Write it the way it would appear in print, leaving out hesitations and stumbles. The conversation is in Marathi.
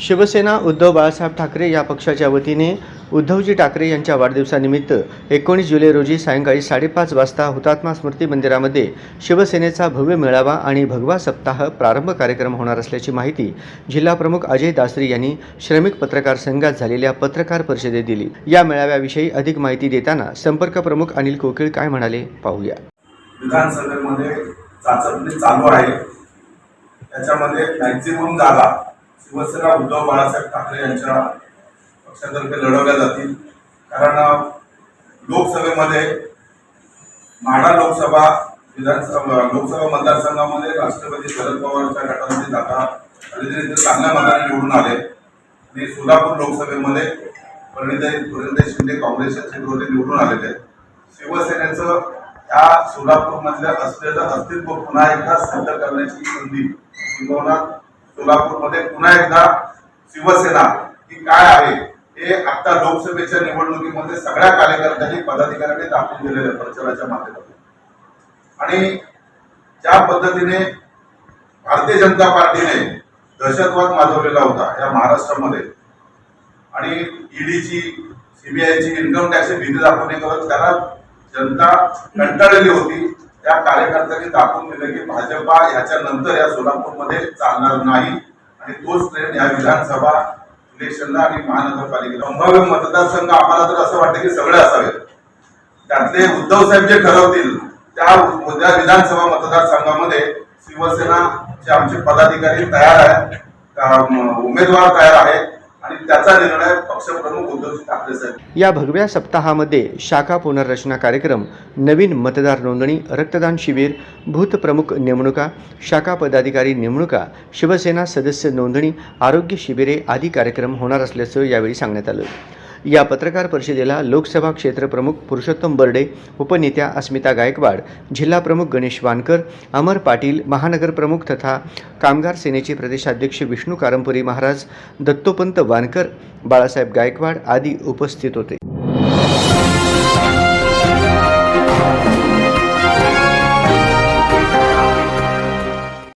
शिवसेना उद्धव बाळासाहेब ठाकरे या पक्षाच्या वतीने उद्धवजी ठाकरे यांच्या वाढदिवसानिमित्त 19 जुलै रोजी सायंकाळी 5:30 वाजता हुतात्मा स्मृती मंदिरामध्ये शिवसेनेचा भव्य मेळावा आणि भगवा सप्ताह प्रारंभ कार्यक्रम होणार असल्याची माहिती जिल्हाप्रमुख अजय दासरी यांनी श्रमिक पत्रकार संघात झालेल्या पत्रकार परिषदेत दिली। या मेळाव्याविषयी अधिक माहिती देताना संपर्क प्रमुख अनिल कोकिळ काय म्हणाले पाहूया। विधानसभेमध्ये चाचपणी चालू आहे। त्याच्यामध्ये मॅक्झिमम जागा शिवसेना उद्धव बाळासाहेब ठाकरे यांच्या पक्षातर्फे लढवल्या जातील। कारण लोकसभेमध्ये माढा लोकसभा मतदारसंघामध्ये राष्ट्रवादी शरद पवारच्या गटाची जागा हरिजन चांगल्या मताने निवडून आले आणि सोलापूर लोकसभेमध्ये परिणिताई शिंदे काँग्रेसचे विरोधी निवडून आलेले आहेत। शिवसेनेचं या सोलापूरमधल्या असलेलं अस्तित्व पुन्हा एकदा सिद्ध करण्याची संधी किंवा सोलापूरमध्ये पुन्हा एकदा शिवसेना ही काय आहे हे आता लोकसभेच्या निवडणुकीमध्ये सगळ्या कार्यकर्त्यांनी पदाधिकाऱ्यांनी दाखवून दिलेल्या प्रचाराच्या माध्यमातून आणि ज्या पद्धतीने भारतीय जनता पार्टीने दहशतवाद माजवलेला होता या महाराष्ट्रामध्ये आणि ईडीची सीबीआयची इन्कम टॅक्सची भीती दाखवणे करत त्याला जनता कंटाळलेली होती। त्या कार्यकर्त्यांनी दाखवून दिले की भाजपा याच्यानंतर या सोलापूरमध्ये चालणार नाही आणि तोच ट्रेंड या विधानसभा इलेक्शनला आणि महानगरपालिकेला संभाव्य मतदारसंघ आम्हाला तर असं वाटतं की सगळे असावेत। त्यातले उद्धव साहेब जे ठरवतील त्या विधानसभा मतदारसंघामध्ये शिवसेनाचे आमचे पदाधिकारी तयार आहेत, उमेदवार तयार आहेत आणि त्याचा निर्णय पक्षप्रमुख उद्धवजी ठाकरे साहेब। या भगव्या सप्ताहामध्ये शाखा पुनर्रचना कार्यक्रम, नवीन मतदार नोंदणी, रक्तदान शिबिर, बूथ प्रमुख नेमणुका, शाखा पदाधिकारी नेमणुका, शिवसेना सदस्य नोंदणी, आरोग्य शिबिरे आदी कार्यक्रम होणार असल्याचं यावेळी सांगण्यात आलं। या पत्रकार परिषदेला लोकसभा क्षेत्र प्रमुख पुरुषोत्तम बर्डे, उपनेत्या अस्मिता गायकवाड, जिल्हा प्रमुख गणेश वानकर, अमर पाटील, महानगर प्रमुख तथा कामगार सेनेचे प्रदेशाध्यक्ष विष्णू कारंपुरी महाराज, दत्तोपंत वानकर, बाळासाहेब गायकवाड आदी उपस्थित होते।